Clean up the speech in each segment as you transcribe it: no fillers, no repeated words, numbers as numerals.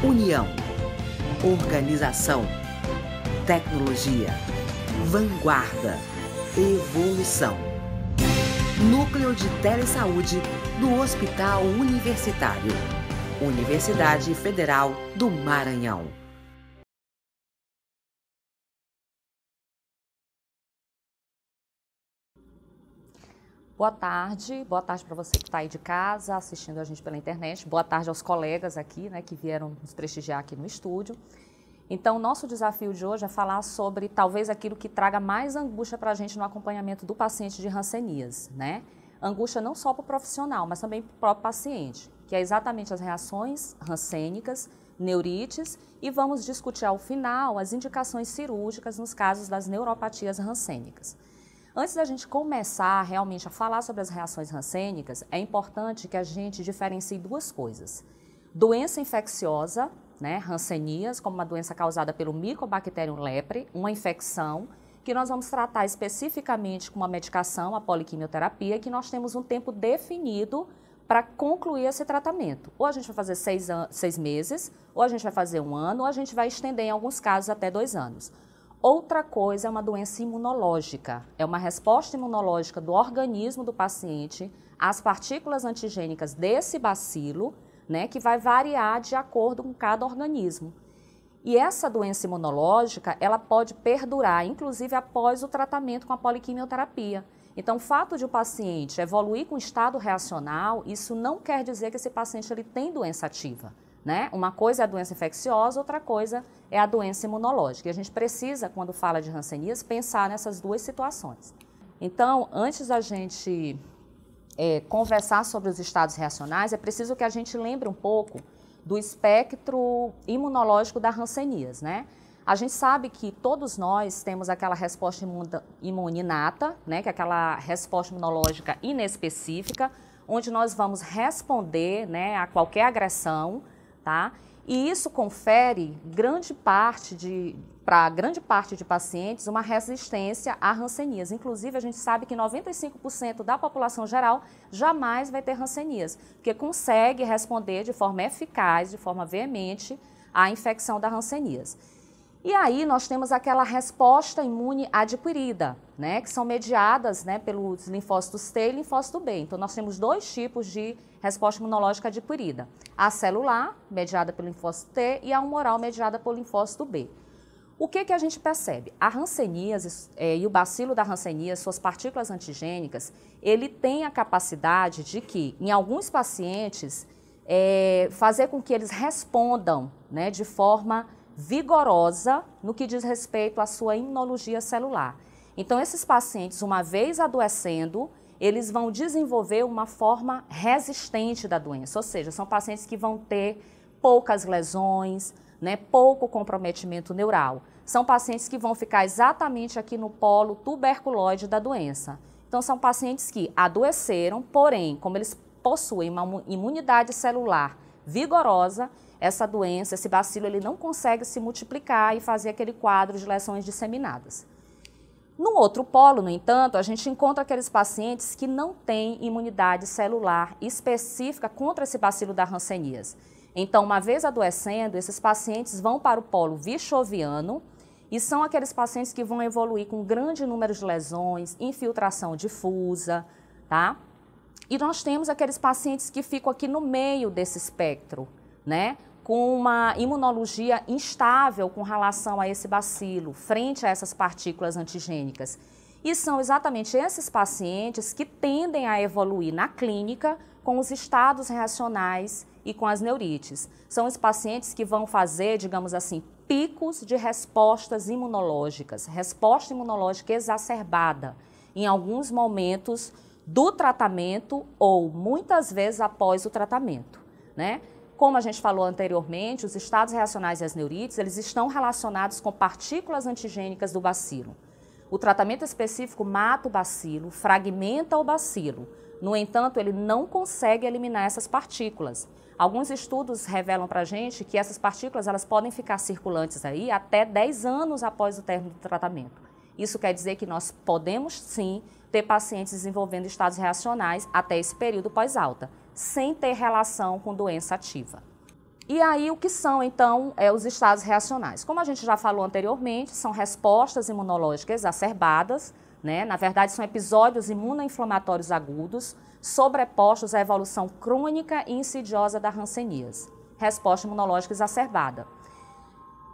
União, organização, tecnologia, vanguarda, evolução. Núcleo de Telesaúde do Hospital Universitário. Universidade Federal do Maranhão. Boa tarde para você que está aí de casa, assistindo a gente pela internet. Boa tarde aos colegas aqui, né, que vieram nos prestigiar aqui no estúdio. Então, nosso desafio de hoje é falar sobre talvez aquilo que traga mais angústia para a gente no acompanhamento do paciente de hanseníase, né? Angústia não só para o profissional, mas também para o próprio paciente, que é exatamente as reações hansênicas, neurites, e vamos discutir ao final as indicações cirúrgicas nos casos das neuropatias hansênicas. Antes da gente começar realmente a falar sobre as reações hansênicas, é importante que a gente diferencie duas coisas. Doença infecciosa, né, hanseníase, como uma doença causada pelo Mycobacterium leprae, uma infecção que nós vamos tratar especificamente com uma medicação, a poliquimioterapia, que nós temos um tempo definido para concluir esse tratamento. Ou a gente vai fazer 6 meses, ou a gente vai fazer 1 ano, ou a gente vai estender em alguns casos até 2 anos. Outra coisa é uma doença imunológica, é uma resposta imunológica do organismo do paciente às partículas antigênicas desse bacilo, né, que vai variar de acordo com cada organismo. E essa doença imunológica, ela pode perdurar, inclusive após o tratamento com a poliquimioterapia. Então, o fato de o paciente evoluir com estado reacional, isso não quer dizer que esse paciente ele tem doença ativa. Né? Uma coisa é a doença infecciosa, outra coisa é a doença imunológica. E a gente precisa, quando fala de hanseníase, pensar nessas duas situações. Então, antes da gente conversar sobre os estados reacionais, é preciso que a gente lembre um pouco do espectro imunológico da hanseníase, né? A gente sabe que todos nós temos aquela resposta imune inata, né? Que é aquela resposta imunológica inespecífica, onde nós vamos responder, né, a qualquer agressão, tá? E isso confere para grande parte de pacientes uma resistência à hanseníase. Inclusive, a gente sabe que 95% da população geral jamais vai ter hanseníase, porque consegue responder de forma eficaz, de forma veemente, à infecção da hanseníase. E aí nós temos aquela resposta imune adquirida, né, que são mediadas, né, pelos linfócitos T e linfócito B. Então nós temos 2 tipos de resposta imunológica adquirida. A celular, mediada pelo linfócito T, e a humoral, mediada pelo linfócito B. O que a gente percebe? A hanseníase e o bacilo da hanseníase, suas partículas antigênicas, ele tem a capacidade de que, em alguns pacientes, fazer com que eles respondam, né, de forma vigorosa no que diz respeito à sua imunologia celular. Então, esses pacientes, uma vez adoecendo, eles vão desenvolver uma forma resistente da doença, ou seja, são pacientes que vão ter poucas lesões, né, pouco comprometimento neural. São pacientes que vão ficar exatamente aqui no polo tuberculoide da doença. Então, são pacientes que adoeceram, porém, como eles possuem uma imunidade celular vigorosa, essa doença, esse bacilo, ele não consegue se multiplicar e fazer aquele quadro de lesões disseminadas. No outro polo, no entanto, a gente encontra aqueles pacientes que não têm imunidade celular específica contra esse bacilo da hanseníase. Então, uma vez adoecendo, esses pacientes vão para o polo vichoviano e são aqueles pacientes que vão evoluir com grande número de lesões, infiltração difusa, tá? E nós temos aqueles pacientes que ficam aqui no meio desse espectro, né? Com uma imunologia instável com relação a esse bacilo, frente a essas partículas antigênicas. E são exatamente esses pacientes que tendem a evoluir na clínica com os estados reacionais e com as neurites. São os pacientes que vão fazer, digamos assim, picos de respostas imunológicas, resposta imunológica exacerbada em alguns momentos do tratamento ou muitas vezes após o tratamento, né? Como a gente falou anteriormente, os estados reacionais e as neurites, eles estão relacionados com partículas antigênicas do bacilo. O tratamento específico mata o bacilo, fragmenta o bacilo. No entanto, ele não consegue eliminar essas partículas. Alguns estudos revelam para a gente que essas partículas elas podem ficar circulantes aí até 10 anos após o término do tratamento. Isso quer dizer que nós podemos sim ter pacientes desenvolvendo estados reacionais até esse período pós-alta, sem ter relação com doença ativa. E aí, o que são, então, os estados reacionais? Como a gente já falou anteriormente, são respostas imunológicas exacerbadas, né? Na verdade, são episódios imunoinflamatórios agudos sobrepostos à evolução crônica e insidiosa da hanseníase. Resposta imunológica exacerbada.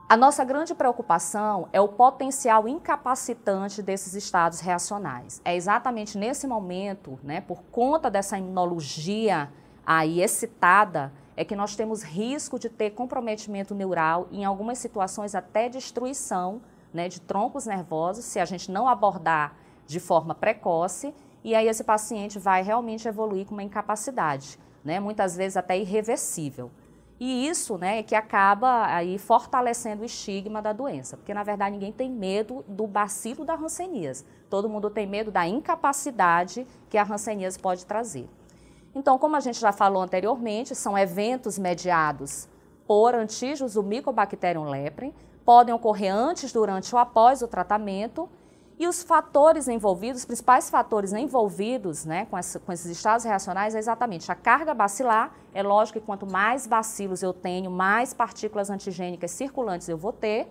A nossa grande preocupação é o potencial incapacitante desses estados reacionais. É exatamente nesse momento, né, por conta dessa imunologia aí excitada, é que nós temos risco de ter comprometimento neural e, em algumas situações, até destruição, né, de troncos nervosos, se a gente não abordar de forma precoce, e aí esse paciente vai realmente evoluir com uma incapacidade, né, muitas vezes até irreversível. E isso, né, é que acaba aí fortalecendo o estigma da doença, porque na verdade ninguém tem medo do bacilo da hanseníase, todo mundo tem medo da incapacidade que a hanseníase pode trazer. Então, como a gente já falou anteriormente, são eventos mediados por antígenos do Mycobacterium leprae, podem ocorrer antes, durante ou após o tratamento, e os fatores envolvidos, os principais fatores envolvidos, né, com esses estados reacionais é exatamente a carga bacilar. É lógico que quanto mais bacilos eu tenho, mais partículas antigênicas circulantes eu vou ter,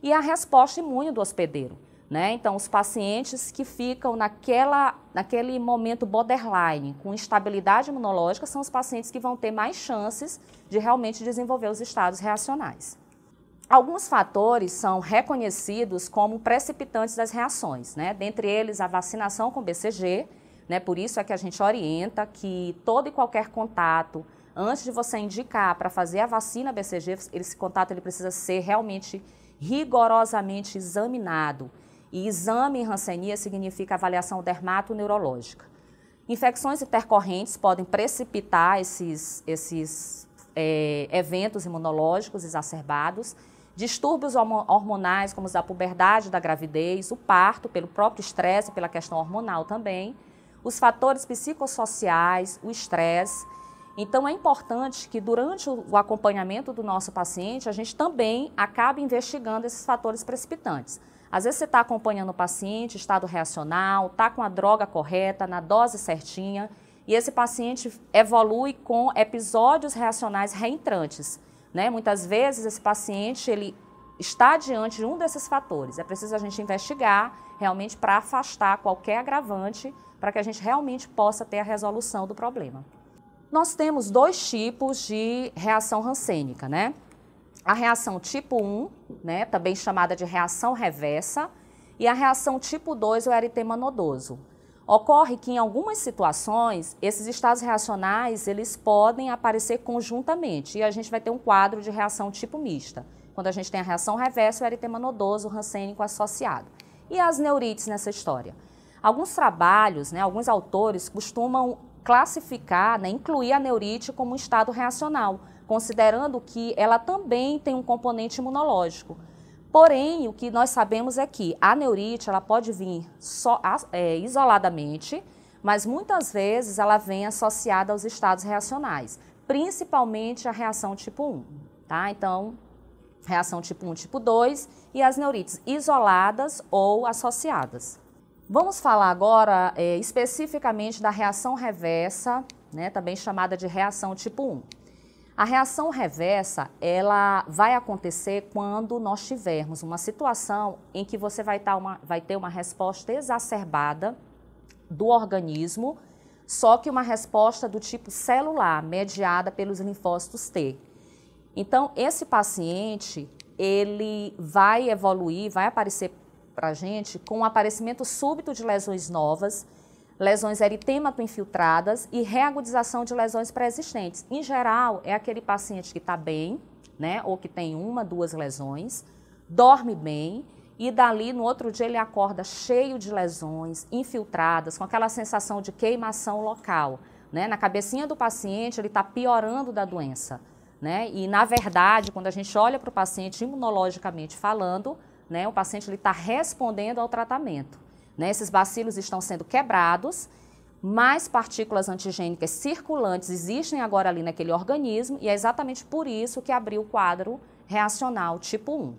e a resposta imune do hospedeiro. Né? Então, os pacientes que ficam naquele momento borderline, com instabilidade imunológica, são os pacientes que vão ter mais chances de realmente desenvolver os estados reacionais. Alguns fatores são reconhecidos como precipitantes das reações, né? Dentre eles a vacinação com BCG, né? Por isso é que a gente orienta que todo e qualquer contato, antes de você indicar para fazer a vacina BCG, esse contato ele precisa ser realmente rigorosamente examinado. E exame em hanseníase significa avaliação dermatoneurológica. Infecções intercorrentes podem precipitar esses eventos imunológicos exacerbados, distúrbios hormonais, como os da puberdade, da gravidez, o parto, pelo próprio estresse, pela questão hormonal também, os fatores psicossociais, o estresse. Então, é importante que durante o acompanhamento do nosso paciente, a gente também acabe investigando esses fatores precipitantes. Às vezes você está acompanhando o paciente, estado reacional, está com a droga correta, na dose certinha, e esse paciente evolui com episódios reacionais reentrantes. Né? Muitas vezes esse paciente ele está diante de um desses fatores. É preciso a gente investigar realmente para afastar qualquer agravante, para que a gente realmente possa ter a resolução do problema. Nós temos dois tipos de reação hansênica, né? A reação tipo 1, né, também chamada de reação reversa, e a reação tipo 2, o eritema nodoso. Ocorre que em algumas situações, esses estados reacionais, eles podem aparecer conjuntamente, e a gente vai ter um quadro de reação tipo mista, quando a gente tem a reação reversa e o eritema nodoso hansênico associado. E as neurites nessa história? Alguns trabalhos, né, alguns autores costumam classificar, né, incluir a neurite como um estado reacional, considerando que ela também tem um componente imunológico. Porém, o que nós sabemos é que a neurite ela pode vir isoladamente, mas muitas vezes ela vem associada aos estados reacionais, principalmente a reação tipo 1. Tá? Então, reação tipo 1, tipo 2 e as neurites isoladas ou associadas. Vamos falar agora especificamente da reação reversa, né, também chamada de reação tipo 1. A reação reversa, ela vai acontecer quando nós tivermos uma situação em que você vai ter uma resposta exacerbada do organismo, só que uma resposta do tipo celular, mediada pelos linfócitos T. Então, esse paciente, ele vai evoluir, vai aparecer para a gente com o aparecimento súbito de lesões novas, lesões eritemato-infiltradas e reagudização de lesões pré-existentes. Em geral, é aquele paciente que está bem, né, ou que tem uma, duas lesões, dorme bem e dali no outro dia ele acorda cheio de lesões infiltradas, com aquela sensação de queimação local. Né? Na cabecinha do paciente, ele está piorando da doença. Né? E, na verdade, quando a gente olha para o paciente imunologicamente falando, né, o paciente está respondendo ao tratamento. Né, esses bacilos estão sendo quebrados, mais partículas antigênicas circulantes existem agora ali naquele organismo e é exatamente por isso que abriu o quadro reacional tipo 1.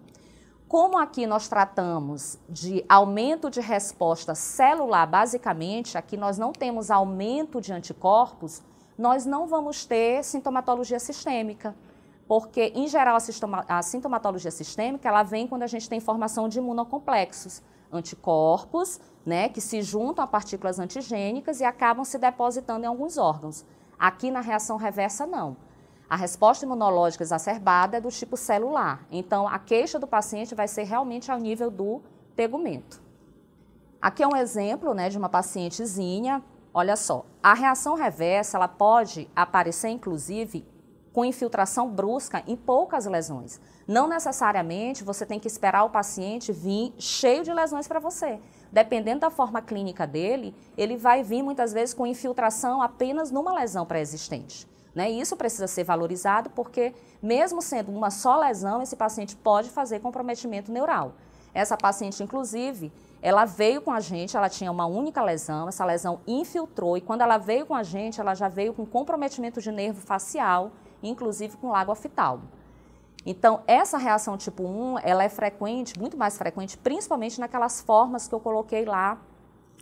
Como aqui nós tratamos de aumento de resposta celular, basicamente, aqui nós não temos aumento de anticorpos, nós não vamos ter sintomatologia sistêmica. porque, em geral, a sintomatologia sistêmica, ela vem quando a gente tem formação de imunocomplexos, anticorpos, né, que se juntam a partículas antigênicas e acabam se depositando em alguns órgãos. Aqui, na reação reversa, não. A resposta imunológica exacerbada é do tipo celular. Então, a queixa do paciente vai ser realmente ao nível do tegumento. Aqui é um exemplo, né, de uma pacientezinha. Olha só, a reação reversa ela pode aparecer, inclusive, com infiltração brusca em poucas lesões. Não necessariamente você tem que esperar o paciente vir cheio de lesões para você. Dependendo da forma clínica dele, ele vai vir muitas vezes com infiltração apenas numa lesão pré-existente. Né? E isso precisa ser valorizado porque, mesmo sendo uma só lesão, esse paciente pode fazer comprometimento neural. Essa paciente, inclusive, ela veio com a gente, ela tinha uma única lesão, essa lesão infiltrou e quando ela veio com a gente, ela já veio com comprometimento de nervo facial, inclusive com lago oftalmo. Então, essa reação tipo 1, ela é frequente, muito mais frequente, principalmente naquelas formas que eu coloquei lá,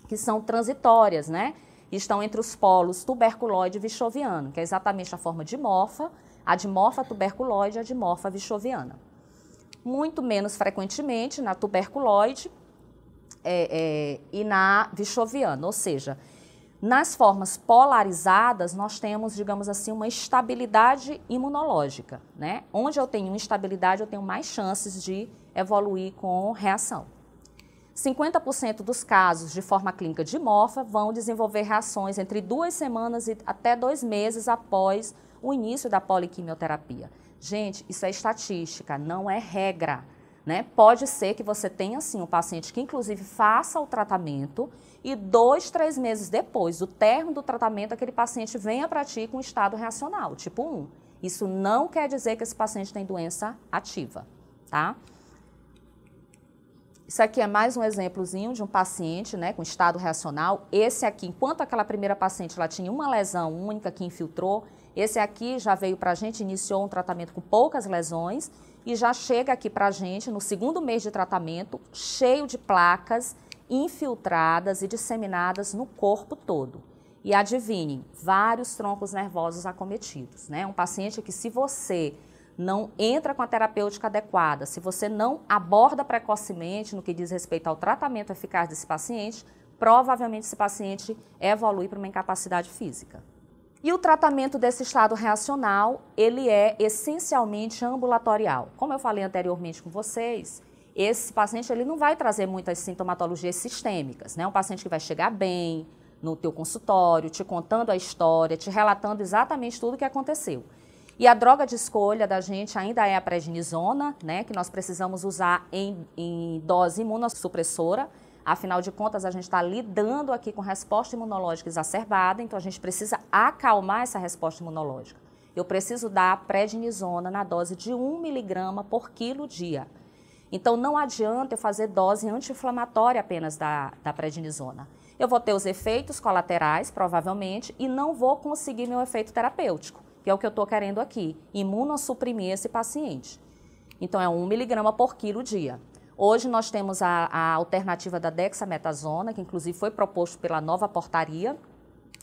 que são transitórias, né? Estão entre os polos tuberculoide e vichoviano, que é exatamente a forma dimorfa, a dimorfa tuberculoide e a dimorfa vichoviana. Muito menos frequentemente na tuberculoide e na vichoviana, ou seja, nas formas polarizadas, nós temos, digamos assim, uma estabilidade imunológica, né? Onde eu tenho instabilidade, eu tenho mais chances de evoluir com reação. 50% dos casos de forma clínica dimorfa vão desenvolver reações entre 2 semanas e até 2 meses após o início da poliquimioterapia. Gente, isso é estatística, não é regra. Né? Pode ser que você tenha, sim, um paciente que, inclusive, faça o tratamento e 2, 3 meses depois do término do tratamento, aquele paciente venha para ti com estado reacional, tipo 1. Isso não quer dizer que esse paciente tem doença ativa, tá? Isso aqui é mais um exemplozinho de um paciente, né, com estado reacional. Esse aqui, enquanto aquela primeira paciente ela tinha uma lesão única que infiltrou, esse aqui já veio para a gente, iniciou um tratamento com poucas lesões, e já chega aqui para a gente, no 2º mês de tratamento, cheio de placas infiltradas e disseminadas no corpo todo. E adivinhem, vários troncos nervosos acometidos, né? Um paciente que, se você não entra com a terapêutica adequada, se você não aborda precocemente no que diz respeito ao tratamento eficaz desse paciente, provavelmente esse paciente evolui para uma incapacidade física. E o tratamento desse estado reacional, ele é essencialmente ambulatorial. Como eu falei anteriormente com vocês, esse paciente ele não vai trazer muitas sintomatologias sistêmicas, né? Um paciente que vai chegar bem no teu consultório, te contando a história, te relatando exatamente tudo o que aconteceu. E a droga de escolha da gente ainda é a prednisona, né? Que nós precisamos usar em dose imunossupressora. Afinal de contas, a gente está lidando aqui com resposta imunológica exacerbada, então a gente precisa acalmar essa resposta imunológica. Eu preciso dar prednisona na dose de 1 mg por quilo dia. Então não adianta eu fazer dose anti-inflamatória apenas da prednisona. Eu vou ter os efeitos colaterais, provavelmente, e não vou conseguir meu efeito terapêutico, que é o que eu estou querendo aqui, imunossuprimir esse paciente. Então é 1 mg por quilo dia. Hoje nós temos a alternativa da dexametasona, que inclusive foi proposto pela nova portaria,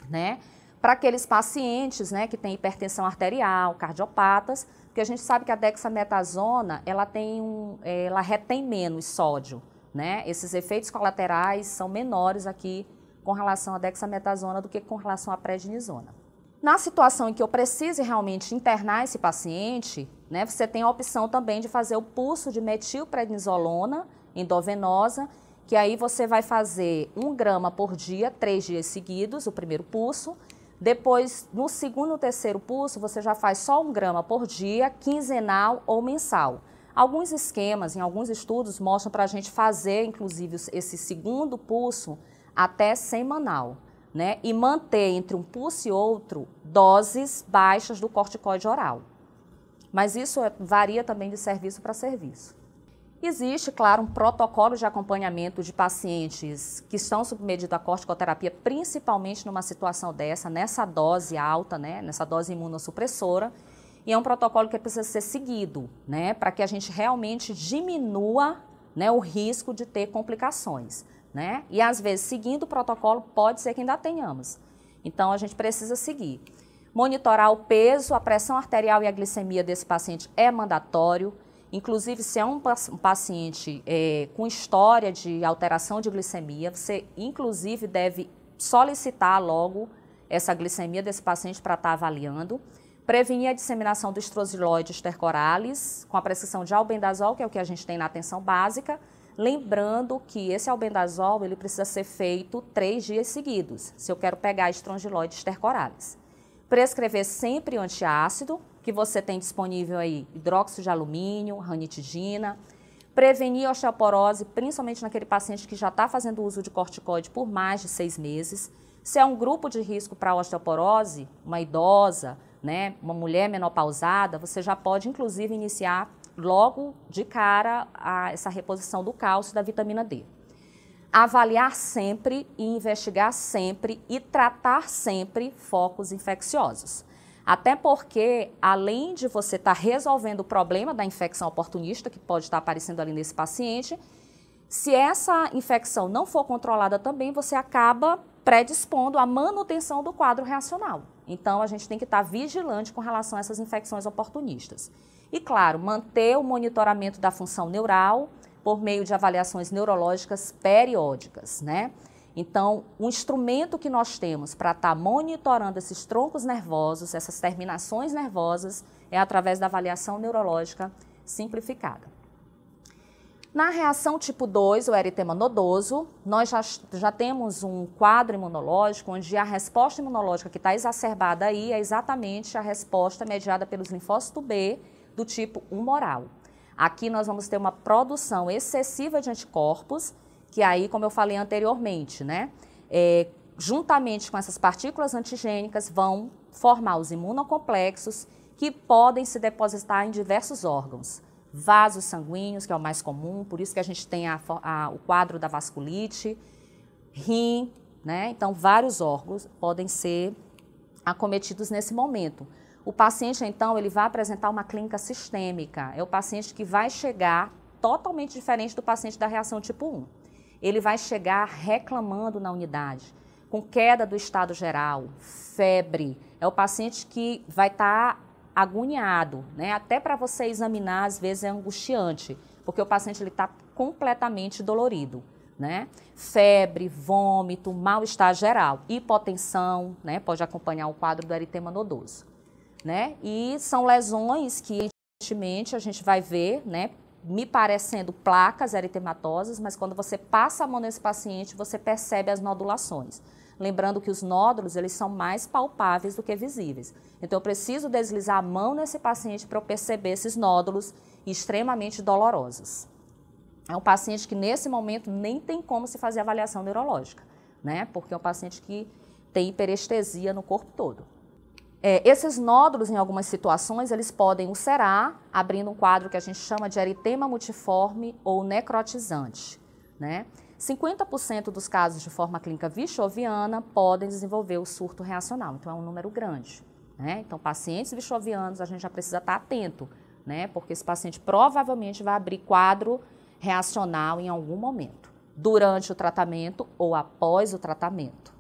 né, para aqueles pacientes, né, que têm hipertensão arterial, cardiopatas, porque a gente sabe que a dexametasona, ela retém menos sódio, né? Esses efeitos colaterais são menores aqui com relação à dexametasona do que com relação à prednisona. Na situação em que eu precise realmente internar esse paciente, né, você tem a opção também de fazer o pulso de metilprednisolona endovenosa, que aí você vai fazer 1 grama por dia, 3 dias seguidos, o primeiro pulso. Depois, no 2º e 3º pulso, você já faz só 1 grama por dia, quinzenal ou mensal. Alguns esquemas, em alguns estudos, mostram para a gente fazer, inclusive, esse 2º pulso até semanal. Né, e manter entre um pulso e outro doses baixas do corticoide oral. Mas isso varia também de serviço para serviço. Existe, claro, um protocolo de acompanhamento de pacientes que estão submetidos à corticoterapia, principalmente numa situação dessa, nessa dose alta, né, nessa dose imunossupressora, e é um protocolo que precisa ser seguido, né, para que a gente realmente diminua, né, o risco de ter complicações. Né? E às vezes, seguindo o protocolo, pode ser que ainda tenhamos. Então, a gente precisa seguir. Monitorar o peso, a pressão arterial e a glicemia desse paciente é mandatório. Inclusive, se é um paciente com história de alteração de glicemia, você inclusive deve solicitar logo essa glicemia desse paciente para estar avaliando. Prevenir a disseminação do Estrozilóide stercoralis com a prescrição de albendazol, que é o que a gente tem na atenção básica. Lembrando que esse albendazol ele precisa ser feito 3 dias seguidos, se eu quero pegar Estrozilóide stercoralis. Prescrever sempre antiácido, que você tem disponível aí hidróxido de alumínio, ranitidina. Prevenir osteoporose, principalmente naquele paciente que já está fazendo uso de corticoide por mais de 6 meses. Se é um grupo de risco para osteoporose, uma idosa, né, uma mulher menopausada, você já pode inclusive iniciar logo de cara essa reposição do cálcio e da vitamina D. Avaliar sempre e investigar sempre e tratar sempre focos infecciosos. Até porque, além de você estar resolvendo o problema da infecção oportunista, que pode estar aparecendo ali nesse paciente, se essa infecção não for controlada também, você acaba predispondo à manutenção do quadro reacional. Então, a gente tem que estar vigilante com relação a essas infecções oportunistas. E, claro, manter o monitoramento da função neural por meio de avaliações neurológicas periódicas, né? Então, o instrumento que nós temos para estar monitorando esses troncos nervosos, essas terminações nervosas, é através da avaliação neurológica simplificada. Na reação tipo 2, o eritema nodoso, nós já temos um quadro imunológico onde a resposta imunológica que está exacerbada aí é exatamente a resposta mediada pelos linfócitos B do tipo humoral. Aqui nós vamos ter uma produção excessiva de anticorpos, que aí, como eu falei anteriormente, né, juntamente com essas partículas antigênicas vão formar os imunocomplexos que podem se depositar em diversos órgãos. Vasos sanguíneos, que é o mais comum, por isso que a gente tem o quadro da vasculite, rim, né? Então, vários órgãos podem ser acometidos nesse momento. O paciente, então, ele vai apresentar uma clínica sistêmica. É o paciente que vai chegar totalmente diferente do paciente da reação tipo 1. Ele vai chegar reclamando na unidade, com queda do estado geral, febre. É o paciente que vai estar agoniado, né? Até para você examinar, às vezes é angustiante, porque o paciente está completamente dolorido, né? Febre, vômito, mal-estar geral, hipotensão, né? Pode acompanhar o quadro do eritema nodoso, né? E são lesões que, evidentemente, a gente vai ver, né? Me parecendo placas eritematosas, mas quando você passa a mão nesse paciente, você percebe as nodulações. Lembrando que os nódulos, eles são mais palpáveis do que visíveis. Então, eu preciso deslizar a mão nesse paciente para eu perceber esses nódulos extremamente dolorosos. É um paciente que, nesse momento, nem tem como se fazer avaliação neurológica, né? Porque é um paciente que tem hiperestesia no corpo todo. Esses nódulos, em algumas situações, eles podem ulcerar, abrindo um quadro que a gente chama de eritema multiforme ou necrotizante, né? 50% dos casos de forma clínica vichoviana podem desenvolver o surto reacional, então é um número grande, né? Então, pacientes vichovianos, a gente já precisa estar atento, né? Porque esse paciente provavelmente vai abrir quadro reacional em algum momento, durante o tratamento ou após o tratamento.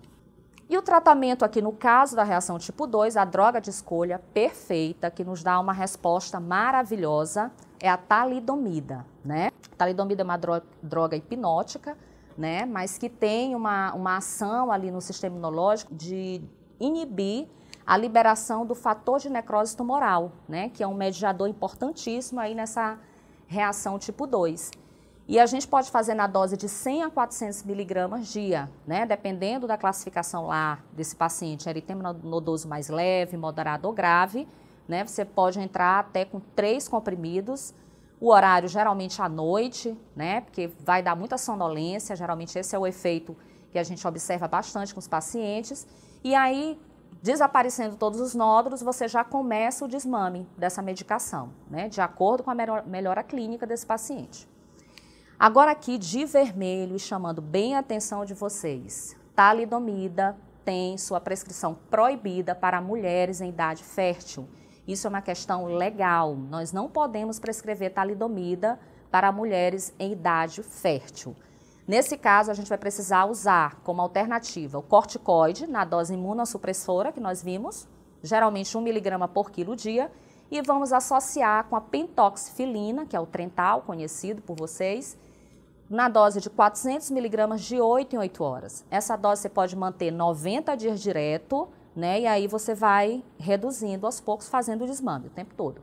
E o tratamento aqui, no caso da reação tipo 2, a droga de escolha perfeita, que nos dá uma resposta maravilhosa, é a talidomida, né? A talidomida é uma droga hipnótica, né? Mas que tem uma ação ali no sistema imunológico de inibir a liberação do fator de necrose tumoral, né? Que é um mediador importantíssimo aí nessa reação tipo 2. E a gente pode fazer na dose de 100 a 400 miligramas dia, né? Dependendo da classificação lá desse paciente, eritema nodoso mais leve, moderado ou grave, né? Você pode entrar até com 3 comprimidos, o horário geralmente à noite, né? Porque vai dar muita sonolência, geralmente esse é o efeito que a gente observa bastante com os pacientes. E aí, desaparecendo todos os nódulos, você já começa o desmame dessa medicação, né? De acordo com a melhora clínica desse paciente. Agora aqui, de vermelho, e chamando bem a atenção de vocês, talidomida tem sua prescrição proibida para mulheres em idade fértil. Isso é uma questão legal. Nós não podemos prescrever talidomida para mulheres em idade fértil. Nesse caso, a gente vai precisar usar como alternativa o corticoide na dose imunossupressora que nós vimos, geralmente 1 miligrama por quilo dia, e vamos associar com a pentoxifilina, que é o Trental, conhecido por vocês, na dose de 400 miligramas de 8 em 8 horas. Essa dose você pode manter 90 dias direto, né? E aí você vai reduzindo aos poucos, fazendo o desmame o tempo todo.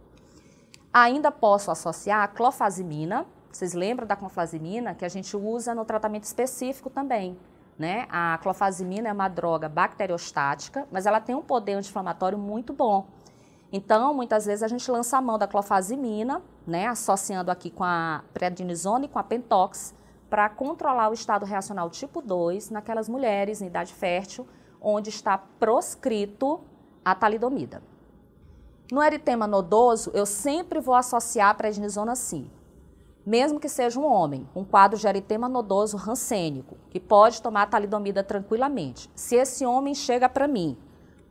Ainda posso associar a clofazimina. Vocês lembram da clofazimina que a gente usa no tratamento específico também, né? A clofazimina é uma droga bacteriostática, mas ela tem um poder anti-inflamatório muito bom. Então, muitas vezes a gente lança a mão da clofazimina, né, associando aqui com a prednisona e com a pentox, para controlar o estado reacional tipo 2 naquelas mulheres em idade fértil, onde está proscrito a talidomida. No eritema nodoso, eu sempre vou associar a prednisona sim, mesmo que seja um homem, um quadro de eritema nodoso rancênico, que pode tomar talidomida tranquilamente. Se esse homem chega para mim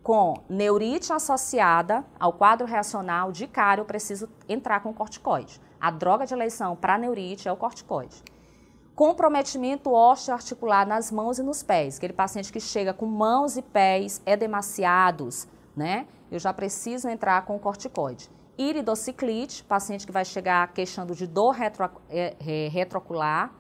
com neurite associada ao quadro reacional, de cara eu preciso entrar com corticoide. A droga de eleição para neurite é o corticoide. Comprometimento osteoarticular nas mãos e nos pés, aquele paciente que chega com mãos e pés edemaciados, né? Eu já preciso entrar com corticoide. Iridociclite, paciente que vai chegar queixando de dor retroocular,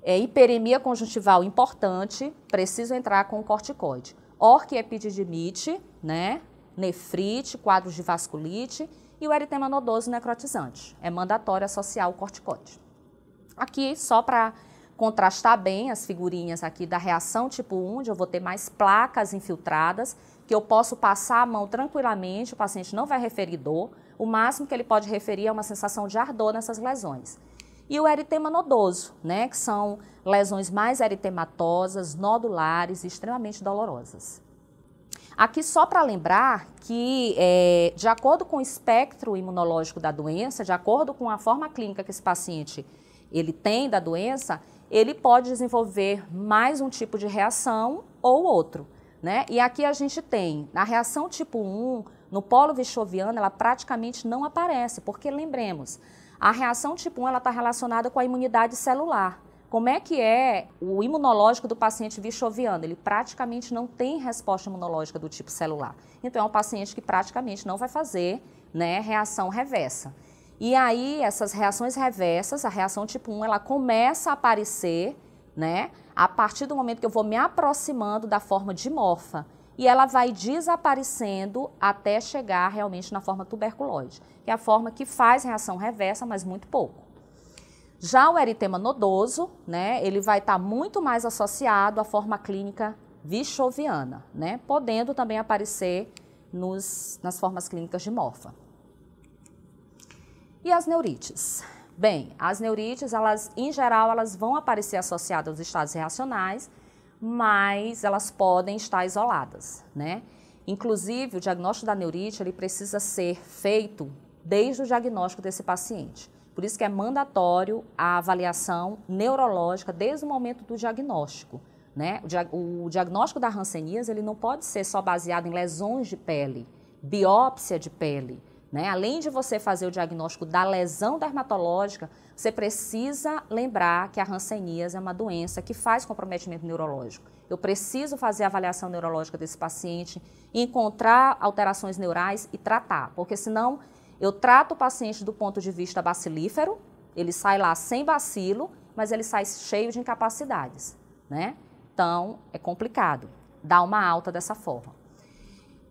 hiperemia conjuntival importante, preciso entrar com corticoide. Orquiepididimite, né? Nefrite, quadros de vasculite e o eritema nodoso necrotizante. É mandatório associar o corticoide. Aqui, só para contrastar bem as figurinhas aqui da reação tipo 1, onde eu vou ter mais placas infiltradas, que eu posso passar a mão tranquilamente, o paciente não vai referir dor, o máximo que ele pode referir é uma sensação de ardor nessas lesões. E o eritema nodoso, né, que são lesões mais eritematosas, nodulares e extremamente dolorosas. Aqui só para lembrar que, de acordo com o espectro imunológico da doença, de acordo com a forma clínica que esse paciente ele tem da doença, ele pode desenvolver mais um tipo de reação ou outro, né? E aqui a gente tem, na reação tipo 1, no polo vichoviano, ela praticamente não aparece, porque lembremos, a reação tipo 1 ela está relacionada com a imunidade celular. Como é que é o imunológico do paciente vichoviano? Ele praticamente não tem resposta imunológica do tipo celular. Então é um paciente que praticamente não vai fazer, né, reação reversa. E aí essas reações reversas, a reação tipo 1, ela começa a aparecer, né, a partir do momento que eu vou me aproximando da forma dimorfa. E ela vai desaparecendo até chegar realmente na forma tuberculoide, que é a forma que faz reação reversa, mas muito pouco. Já o eritema nodoso, né, ele vai estar muito mais associado à forma clínica vichoviana, né, podendo também aparecer nas formas clínicas dimorfa. E as neurites? Bem, as neurites, elas, em geral, elas vão aparecer associadas aos estados reacionais, mas elas podem estar isoladas, né? Inclusive, o diagnóstico da neurite, ele precisa ser feito desde o diagnóstico desse paciente. Por isso que é mandatório a avaliação neurológica desde o momento do diagnóstico, né? O diagnóstico da hanseníase, ele não pode ser só baseado em lesões de pele, biópsia de pele, né? Além de você fazer o diagnóstico da lesão dermatológica, você precisa lembrar que a hanseníase é uma doença que faz comprometimento neurológico. Eu preciso fazer a avaliação neurológica desse paciente, encontrar alterações neurais e tratar, porque senão eu trato o paciente do ponto de vista bacilífero, ele sai lá sem bacilo, mas ele sai cheio de incapacidades, né? Então, é complicado dar uma alta dessa forma.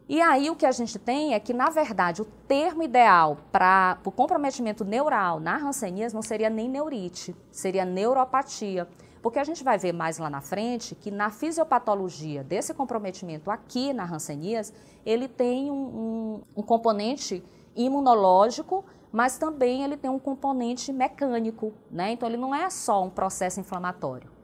E aí o que a gente tem é que, na verdade, o termo ideal para o comprometimento neural na hanseníase não seria nem neurite, seria neuropatia. Porque a gente vai ver mais lá na frente que na fisiopatologia desse comprometimento aqui na hanseníase, ele tem um componente imunológico, mas também ele tem um componente mecânico, né? Então ele não é só um processo inflamatório.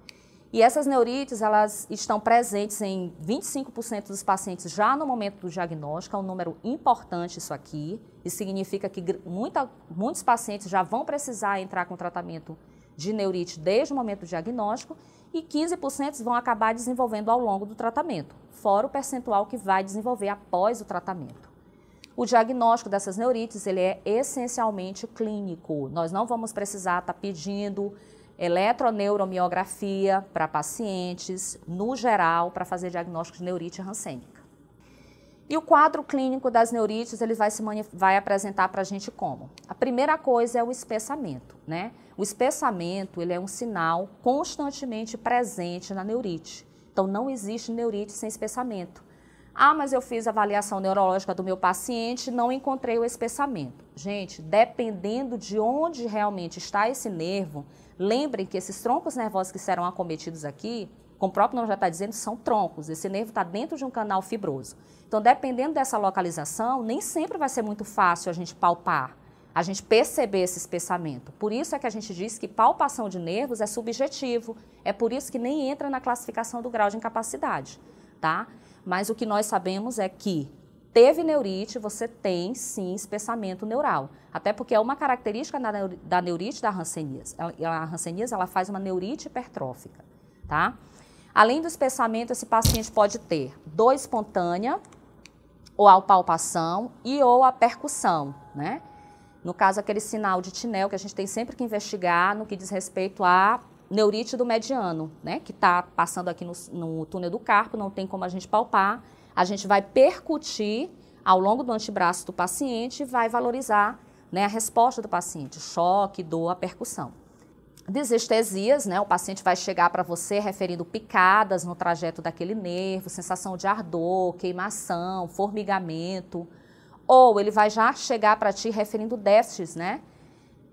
E essas neurites, elas estão presentes em 25% dos pacientes já no momento do diagnóstico, é um número importante isso aqui. Isso significa que muitos pacientes já vão precisar entrar com tratamento de neurite desde o momento do diagnóstico e 15% vão acabar desenvolvendo ao longo do tratamento, fora o percentual que vai desenvolver após o tratamento. O diagnóstico dessas neurites, ele é essencialmente clínico. Nós não vamos precisar estar pedindo eletroneuromiografia para pacientes, no geral, para fazer diagnóstico de neurite hansênica. E o quadro clínico das neurites, ele vai apresentar para a gente como? A primeira coisa é o espessamento, né? O espessamento, ele é um sinal constantemente presente na neurite. Então, não existe neurite sem espessamento. Ah, mas eu fiz a avaliação neurológica do meu paciente e não encontrei o espessamento. Gente, dependendo de onde realmente está esse nervo, lembrem que esses troncos nervosos que serão acometidos aqui, como o próprio nome já está dizendo, são troncos. Esse nervo está dentro de um canal fibroso. Então, dependendo dessa localização, nem sempre vai ser muito fácil a gente palpar, a gente perceber esse espessamento. Por isso é que a gente diz que palpação de nervos é subjetivo. É por isso que nem entra na classificação do grau de incapacidade, tá? Mas o que nós sabemos é que teve neurite, você tem sim espessamento neural. Até porque é uma característica da neurite da hanseníase. A hanseníase, ela faz uma neurite hipertrófica, tá? Além do espessamento, esse paciente pode ter dor espontânea, ou a palpação e ou a percussão, né? No caso, aquele sinal de Tinel que a gente tem sempre que investigar no que diz respeito à neurite do mediano, né? Que está passando aqui no túnel do carpo, não tem como a gente palpar. A gente vai percutir ao longo do antebraço do paciente e vai valorizar, né, a resposta do paciente, choque, dor, a percussão. Desestesias, né? O paciente vai chegar para você referindo picadas no trajeto daquele nervo, sensação de ardor, queimação, formigamento. Ou ele vai já chegar para ti referindo déficits, né?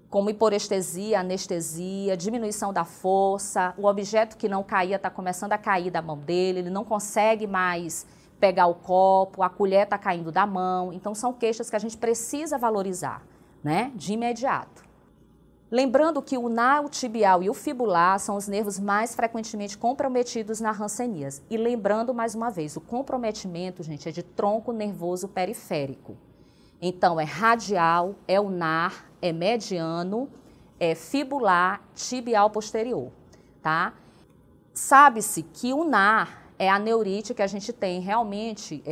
Como hiporestesia, anestesia, diminuição da força, o objeto que não caía está começando a cair da mão dele, ele não consegue mais pegar o copo, a colher está caindo da mão. Então, são queixas que a gente precisa valorizar, né? De imediato. Lembrando que o nao tibial e o fibular são os nervos mais frequentemente comprometidos na hanseníase. E lembrando mais uma vez, o comprometimento, gente, é de tronco nervoso periférico. Então, é radial, é ulnar, é mediano, é fibular, tibial posterior, tá? Sabe-se que o ulnar é a neurite que a gente tem realmente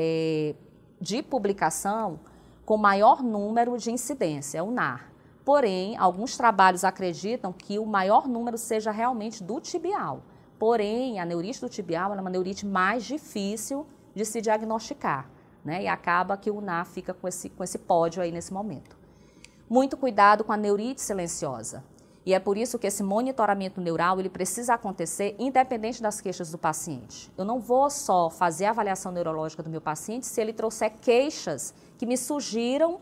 de publicação com maior número de incidência, é o ulnar. Porém, alguns trabalhos acreditam que o maior número seja realmente do tibial. Porém, a neurite do tibial é uma neurite mais difícil de se diagnosticar, né? E acaba que o ulnar fica com esse pódio aí nesse momento. Muito cuidado com a neurite silenciosa. E é por isso que esse monitoramento neural ele precisa acontecer independente das queixas do paciente. Eu não vou só fazer a avaliação neurológica do meu paciente se ele trouxer queixas que me sugiram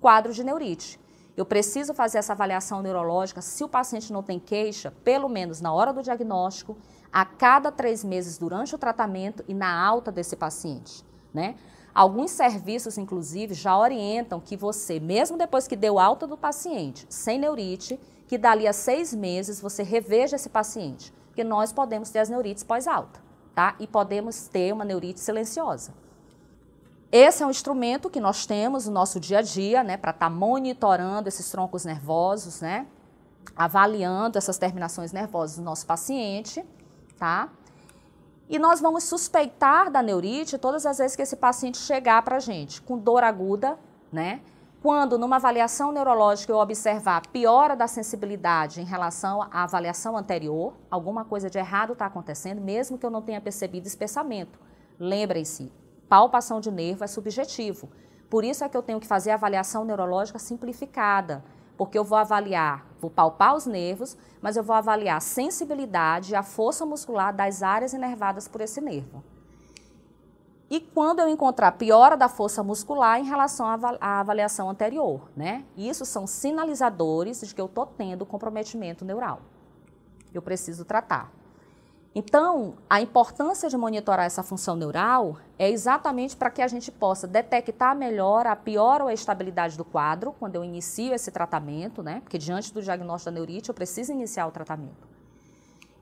quadro de neurite. Eu preciso fazer essa avaliação neurológica, se o paciente não tem queixa, pelo menos na hora do diagnóstico, a cada 3 meses durante o tratamento e na alta desse paciente, né? Alguns serviços, inclusive, já orientam que você, mesmo depois que deu alta do paciente, sem neurite, que dali a 6 meses você reveja esse paciente, porque nós podemos ter as neurites pós-alta, tá? E podemos ter uma neurite silenciosa. Esse é um instrumento que nós temos no nosso dia a dia, né, para estar monitorando esses troncos nervosos, né, avaliando essas terminações nervosas do nosso paciente, tá? E nós vamos suspeitar da neurite todas as vezes que esse paciente chegar para a gente com dor aguda, né? Quando numa avaliação neurológica eu observar piora da sensibilidade em relação à avaliação anterior, alguma coisa de errado está acontecendo, mesmo que eu não tenha percebido espessamento. Lembrem-se, palpação de nervo é subjetivo. Por isso é que eu tenho que fazer a avaliação neurológica simplificada, porque eu vou avaliar, vou palpar os nervos, mas eu vou avaliar a sensibilidade e a força muscular das áreas inervadas por esse nervo. E quando eu encontrar piora da força muscular em relação à avaliação anterior, né? Isso são sinalizadores de que eu estou tendo comprometimento neural. Eu preciso tratar. Então, a importância de monitorar essa função neural é exatamente para que a gente possa detectar melhor a piora ou a estabilidade do quadro quando eu inicio esse tratamento, né? Porque diante do diagnóstico da neurite eu preciso iniciar o tratamento.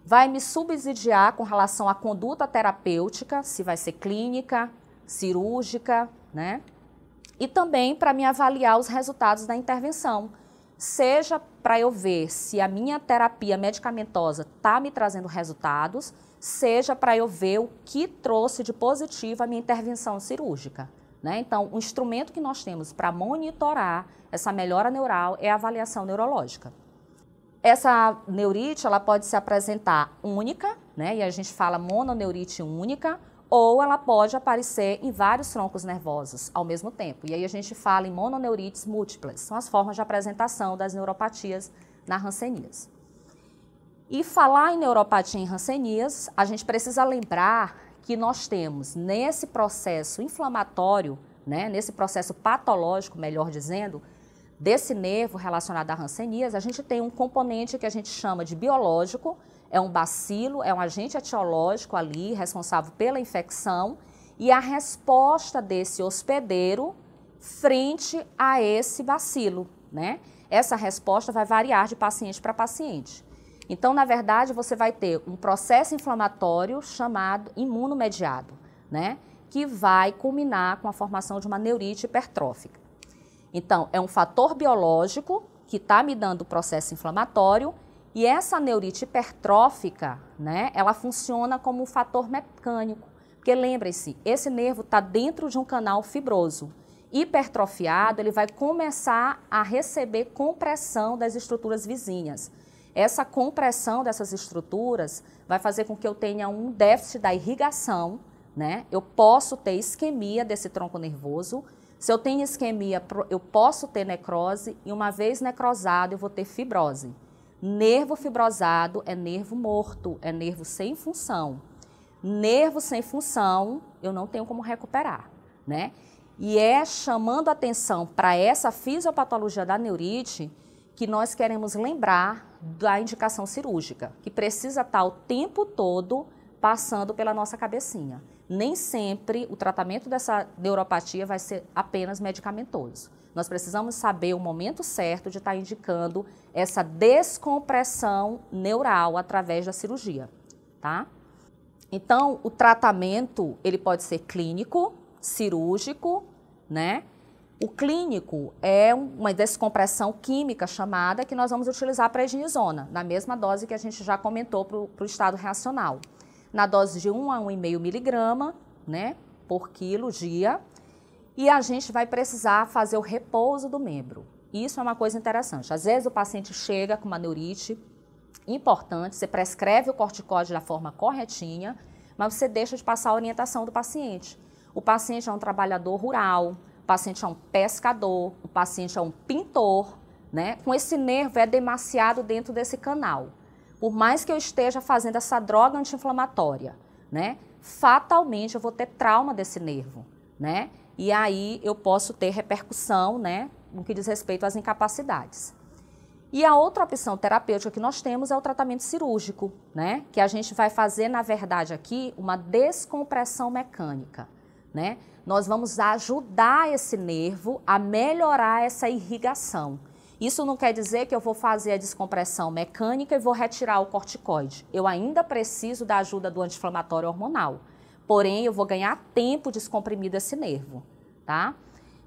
Vai me subsidiar com relação à conduta terapêutica, se vai ser clínica, cirúrgica, né? E também para me avaliar os resultados da intervenção. Seja para eu ver se a minha terapia medicamentosa está me trazendo resultados, seja para eu ver o que trouxe de positivo a minha intervenção cirúrgica, né? Então, o instrumento que nós temos para monitorar essa melhora neural é a avaliação neurológica. Essa neurite ela pode se apresentar única, né? E a gente fala mononeurite única, ou ela pode aparecer em vários troncos nervosos ao mesmo tempo. E aí a gente fala em mononeurites múltiplas, são as formas de apresentação das neuropatias na hanseníase. E falar em neuropatia em hanseníase, a gente precisa lembrar que nós temos nesse processo inflamatório, né, nesse processo patológico, melhor dizendo, desse nervo relacionado à hanseníase, a gente tem um componente que a gente chama de biológico, é um bacilo, é um agente etiológico ali, responsável pela infecção, e a resposta desse hospedeiro frente a esse bacilo, né? Essa resposta vai variar de paciente para paciente. Então, na verdade, você vai ter um processo inflamatório chamado imunomediado, né? Que vai culminar com a formação de uma neurite hipertrófica. Então, é um fator biológico que está me dando o processo inflamatório e essa neurite hipertrófica, né, ela funciona como um fator mecânico. Porque lembrem-se, esse nervo está dentro de um canal fibroso. Hipertrofiado, ele vai começar a receber compressão das estruturas vizinhas. Essa compressão dessas estruturas vai fazer com que eu tenha um déficit da irrigação, né? Eu posso ter isquemia desse tronco nervoso. Se eu tenho isquemia, eu posso ter necrose e uma vez necrosado eu vou ter fibrose. Nervo fibrosado é nervo morto, é nervo sem função. Nervo sem função, eu não tenho como recuperar, né? E é chamando atenção para essa fisiopatologia da neurite que nós queremos lembrar da indicação cirúrgica, que precisa estar o tempo todo passando pela nossa cabecinha. Nem sempre o tratamento dessa neuropatia vai ser apenas medicamentoso. Nós precisamos saber o momento certo de estar indicando essa descompressão neural através da cirurgia, tá? Então, o tratamento, ele pode ser clínico, cirúrgico, né? O clínico é uma descompressão química chamada que nós vamos utilizar a prednisona, na mesma dose que a gente já comentou para o estado reacional. Na dose de 1 a 1,5 miligrama, né, por quilo dia, e a gente vai precisar fazer o repouso do membro. Isso é uma coisa interessante. Às vezes o paciente chega com uma neurite importante, você prescreve o corticóide da forma corretinha, mas você deixa de passar a orientação do paciente. O paciente é um trabalhador rural, o paciente é um pescador, o paciente é um pintor, né? Com esse nervo é demasiado dentro desse canal. Por mais que eu esteja fazendo essa droga anti-inflamatória, né? Fatalmente eu vou ter trauma desse nervo, né? E aí eu posso ter repercussão, né? No que diz respeito às incapacidades. E a outra opção terapêutica que nós temos é o tratamento cirúrgico, né? Que a gente vai fazer, na verdade, aqui uma descompressão mecânica, né? Nós vamos ajudar esse nervo a melhorar essa irrigação. Isso não quer dizer que eu vou fazer a descompressão mecânica e vou retirar o corticoide. Eu ainda preciso da ajuda do anti-inflamatório hormonal. Porém, eu vou ganhar tempo descomprimido esse nervo, tá?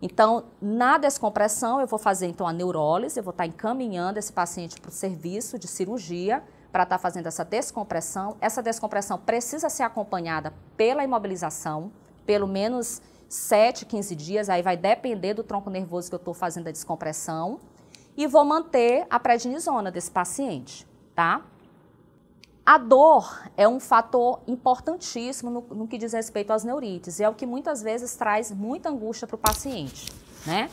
Então, na descompressão, eu vou fazer então a neurólise, eu vou estar encaminhando esse paciente para o serviço de cirurgia para estar fazendo essa descompressão. Essa descompressão precisa ser acompanhada pela imobilização, pelo menos 7, 15 dias, aí vai depender do tronco nervoso que eu estou fazendo a descompressão. E vou manter a prednisona desse paciente, tá? A dor é um fator importantíssimo no que diz respeito às neurites e é o que muitas vezes traz muita angústia para o paciente, né?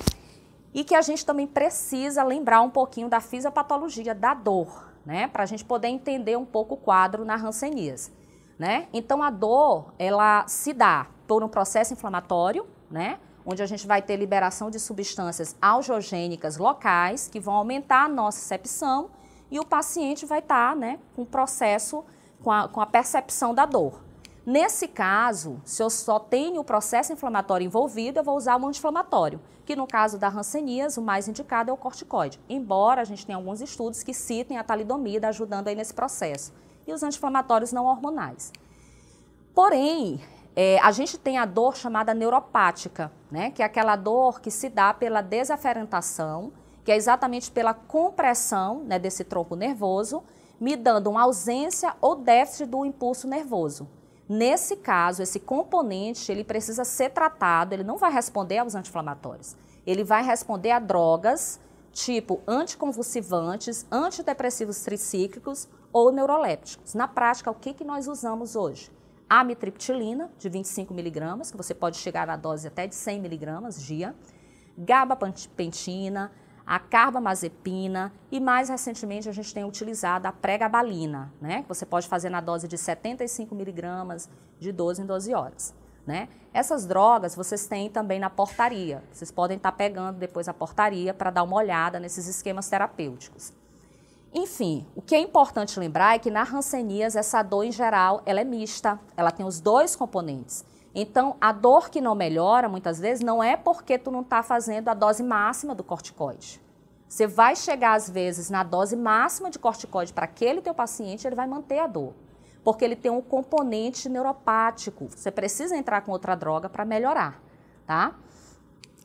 E que a gente também precisa lembrar um pouquinho da fisiopatologia da dor, né? Para a gente poder entender um pouco o quadro na hanseníase, né? Então a dor, ela se dá por um processo inflamatório, né? Onde a gente vai ter liberação de substâncias algogênicas locais que vão aumentar a nocicepção e o paciente vai estar, né, com o processo, com a percepção da dor. Nesse caso, se eu só tenho o processo inflamatório envolvido, eu vou usar o anti-inflamatório, que no caso da hanseníase, o mais indicado é o corticoide, embora a gente tenha alguns estudos que citem a talidomida ajudando aí nesse processo, e os anti-inflamatórios não hormonais. Porém, a gente tem a dor chamada neuropática, né, que é aquela dor que se dá pela desaferentação, que é exatamente pela compressão, né, desse tronco nervoso, me dando uma ausência ou déficit do impulso nervoso. Nesse caso, esse componente ele precisa ser tratado, ele não vai responder aos anti-inflamatórios, ele vai responder a drogas tipo anticonvulsivantes, antidepressivos tricíclicos ou neurolépticos. Na prática, o que nós usamos hoje? amitriptilina, de 25 miligramas, que você pode chegar na dose até de 100 miligramas dia, gabapentina, a carbamazepina e, mais recentemente, a gente tem utilizado a pregabalina, né? Que você pode fazer na dose de 75 miligramas de 12 em 12 horas, né? Essas drogas vocês têm também na portaria. Vocês podem estar pegando depois a portaria para dar uma olhada nesses esquemas terapêuticos. Enfim, o que é importante lembrar é que na hanseníase essa dor em geral ela é mista, ela tem os dois componentes. Então, a dor que não melhora, muitas vezes, não é porque tu não está fazendo a dose máxima do corticoide. Você vai chegar, às vezes, na dose máxima de corticoide para aquele teu paciente, ele vai manter a dor. Porque ele tem um componente neuropático. Você precisa entrar com outra droga para melhorar, tá?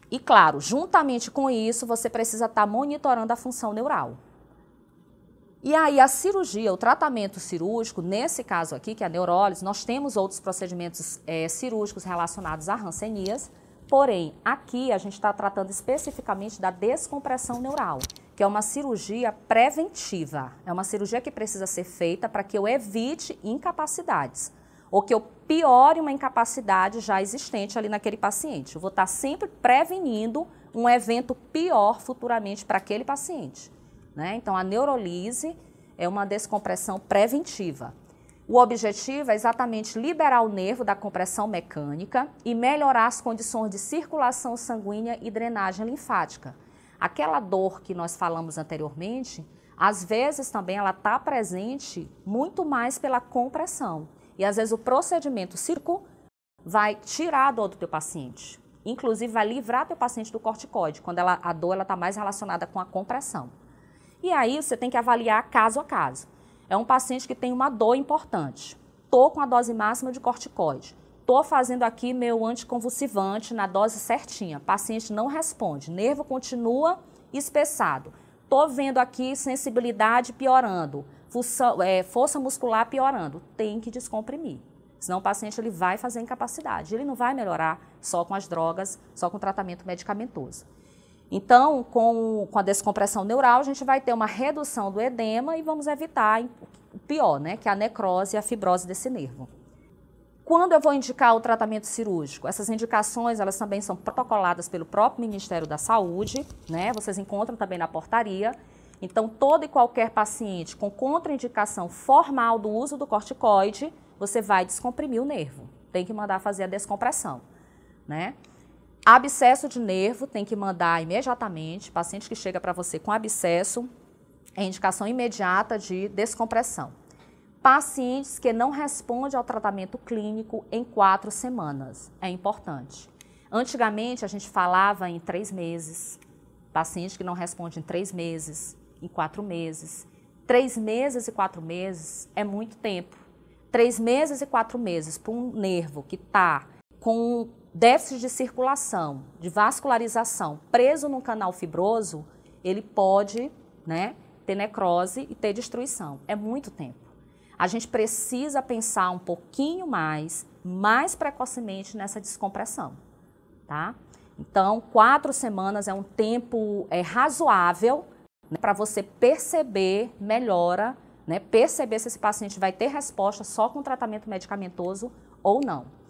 E, claro, juntamente com isso, você precisa estar monitorando a função neural. E aí a cirurgia, o tratamento cirúrgico, nesse caso aqui, que é a neurólise, nós temos outros procedimentos cirúrgicos relacionados à hanseníase, porém, aqui a gente está tratando especificamente da descompressão neural, que é uma cirurgia preventiva. É uma cirurgia que precisa ser feita para que eu evite incapacidades, ou que eu piore uma incapacidade já existente ali naquele paciente. Eu vou estar sempre prevenindo um evento pior futuramente para aquele paciente. Né? Então, a neurolise é uma descompressão preventiva. O objetivo é exatamente liberar o nervo da compressão mecânica e melhorar as condições de circulação sanguínea e drenagem linfática. Aquela dor que nós falamos anteriormente, às vezes também ela está presente muito mais pela compressão. E às vezes o procedimento cirúrgico vai tirar a dor do teu paciente. Inclusive vai livrar teu paciente do corticoide, quando a dor está mais relacionada com a compressão. E aí você tem que avaliar caso a caso. É um paciente que tem uma dor importante. Estou com a dose máxima de corticoide. Estou fazendo aqui meu anticonvulsivante na dose certinha. Paciente não responde. Nervo continua espessado. Estou vendo aqui sensibilidade piorando. Força muscular piorando. Tem que descomprimir. Senão o paciente ele vai fazer incapacidade. Ele não vai melhorar só com as drogas, só com o tratamento medicamentoso. Então, com a descompressão neural, a gente vai ter uma redução do edema e vamos evitar o pior, né, que é a necrose e a fibrose desse nervo. Quando eu vou indicar o tratamento cirúrgico? Essas indicações, elas também são protocoladas pelo próprio Ministério da Saúde, né, vocês encontram também na portaria. Então, todo e qualquer paciente com contraindicação formal do uso do corticoide, você vai descomprimir o nervo. Tem que mandar fazer a descompressão, né? Abscesso de nervo, tem que mandar imediatamente. Paciente que chega para você com abscesso, é indicação imediata de descompressão. Pacientes que não respondem ao tratamento clínico em 4 semanas, é importante. Antigamente a gente falava em 3 meses, paciente que não responde em 3 meses, em 4 meses. 3 meses e 4 meses é muito tempo. 3 meses e 4 meses para um nervo que está com déficit de circulação, de vascularização, preso num canal fibroso, ele pode, né, ter necrose e ter destruição. É muito tempo. A gente precisa pensar um pouquinho mais precocemente nessa descompressão, tá? Então, 4 semanas é um tempo razoável, né, para você perceber melhora, né, perceber se esse paciente vai ter resposta só com tratamento medicamentoso ou não.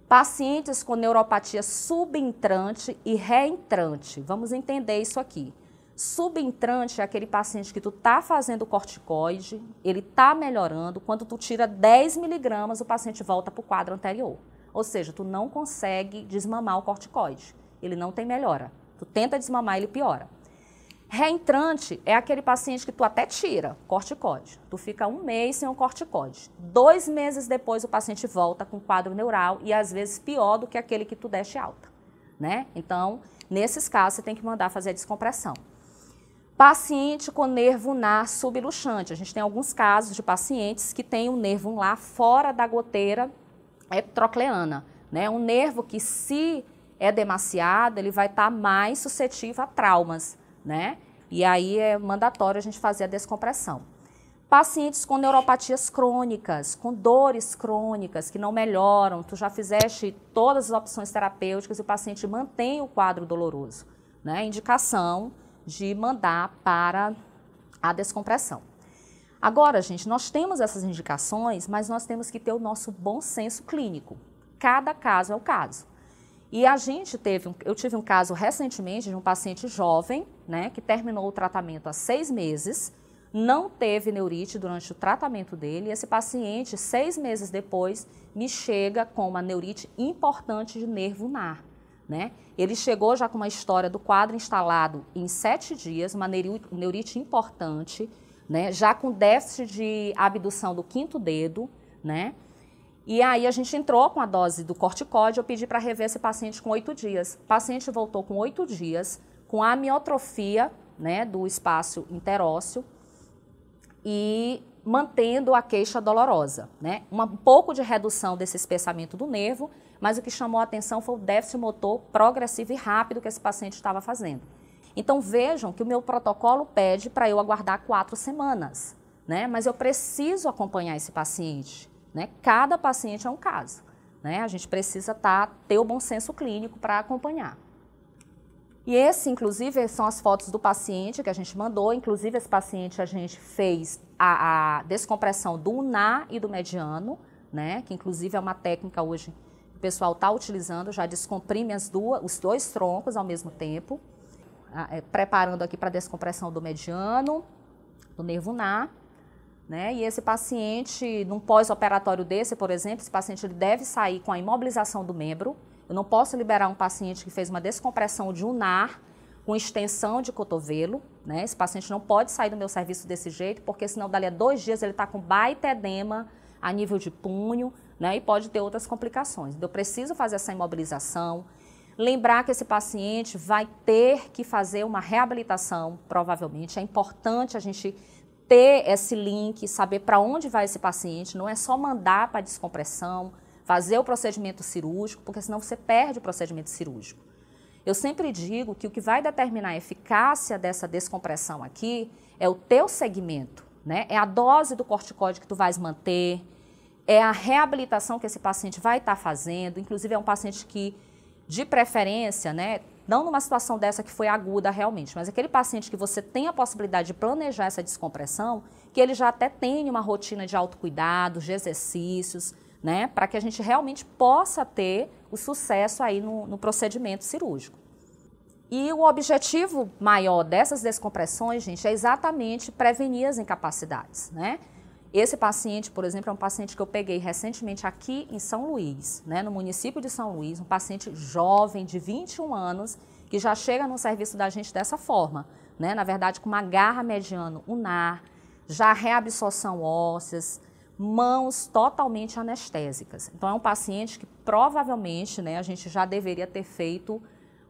Pacientes com neuropatia subentrante e reentrante. Vamos entender isso aqui. Subentrante é aquele paciente que tu tá fazendo corticoide, ele tá melhorando, quando tu tira 10 miligramas, o paciente volta para o quadro anterior. Ou seja, tu não consegue desmamar o corticoide, ele não tem melhora. Tu tenta desmamar, ele piora. Reentrante é aquele paciente que tu até tira corticoide. Tu fica 1 mês sem um corticoide. 2 meses depois o paciente volta com quadro neural e às vezes pior do que aquele que tu deste alta, né? Então, nesses casos, você tem que mandar fazer a descompressão. Paciente com nervo ulnar subluxante. A gente tem alguns casos de pacientes que têm o nervo ulnar fora da goteira eptrocleana, né? Um nervo que, se é demasiado, ele vai estar mais suscetível a traumas, né? E aí é mandatório a gente fazer a descompressão. Pacientes com neuropatias crônicas, com dores crônicas que não melhoram, tu já fizeste todas as opções terapêuticas e o paciente mantém o quadro doloroso, né? Indicação de mandar para a descompressão. Agora, gente, nós temos essas indicações, mas nós temos que ter o nosso bom senso clínico. Cada caso é o caso. E eu tive um caso recentemente de um paciente jovem, né, que terminou o tratamento há 6 meses, não teve neurite durante o tratamento dele, e esse paciente, 6 meses depois, me chega com uma neurite importante de nervo ulnar, né? Ele chegou já com uma história do quadro instalado em 7 dias, uma neurite importante, né, já com déficit de abdução do 5º dedo, né? E aí a gente entrou com a dose do corticóide, eu pedi para rever esse paciente com 8 dias. O paciente voltou com 8 dias, com amiotrofia, né, do espaço interósseo e mantendo a queixa dolorosa, né? Um pouco de redução desse espessamento do nervo, mas o que chamou a atenção foi o déficit motor progressivo e rápido que esse paciente estava fazendo. Então vejam que o meu protocolo pede para eu aguardar 4 semanas, né? Mas eu preciso acompanhar esse paciente. Né? Cada paciente é um caso, né? A gente precisa ter o bom senso clínico para acompanhar. E inclusive, são as fotos do paciente que a gente mandou. Inclusive, esse paciente a gente fez a descompressão do ulnar e do mediano, né? Que inclusive é uma técnica hoje que o pessoal está utilizando, já descomprime os 2 troncos ao mesmo tempo, preparando aqui para a descompressão do mediano, do nervo ulnar. Né? E esse paciente, num pós-operatório desse, por exemplo, esse paciente ele deve sair com a imobilização do membro. Eu não posso liberar um paciente que fez uma descompressão de ulnar com extensão de cotovelo. Né? Esse paciente não pode sair do meu serviço desse jeito, porque senão dali a 2 dias ele está com baita edema a nível de punho, né? E pode ter outras complicações. Então, eu preciso fazer essa imobilização. Lembrar que esse paciente vai ter que fazer uma reabilitação, provavelmente. É importante a gente ter esse link, saber para onde vai esse paciente, não é só mandar para a descompressão, fazer o procedimento cirúrgico, porque senão você perde o procedimento cirúrgico. Eu sempre digo que o que vai determinar a eficácia dessa descompressão aqui é o teu segmento, né? É a dose do corticóide que tu vais manter, é a reabilitação que esse paciente vai estar fazendo, inclusive é um paciente que, de preferência, né, não numa situação dessa que foi aguda realmente, mas aquele paciente que você tem a possibilidade de planejar essa descompressão, que ele já até tenha uma rotina de autocuidado, de exercícios, né, para que a gente realmente possa ter o sucesso aí no procedimento cirúrgico. E o objetivo maior dessas descompressões, gente, é exatamente prevenir as incapacidades, né? Esse paciente, por exemplo, é um paciente que eu peguei recentemente aqui em São Luís, né, no município de São Luís, um paciente jovem de 21 anos que já chega no serviço da gente dessa forma, né, na verdade com uma garra mediano ulnar, já reabsorção ósseas, mãos totalmente anestésicas. Então é um paciente que provavelmente, né, a gente já deveria ter feito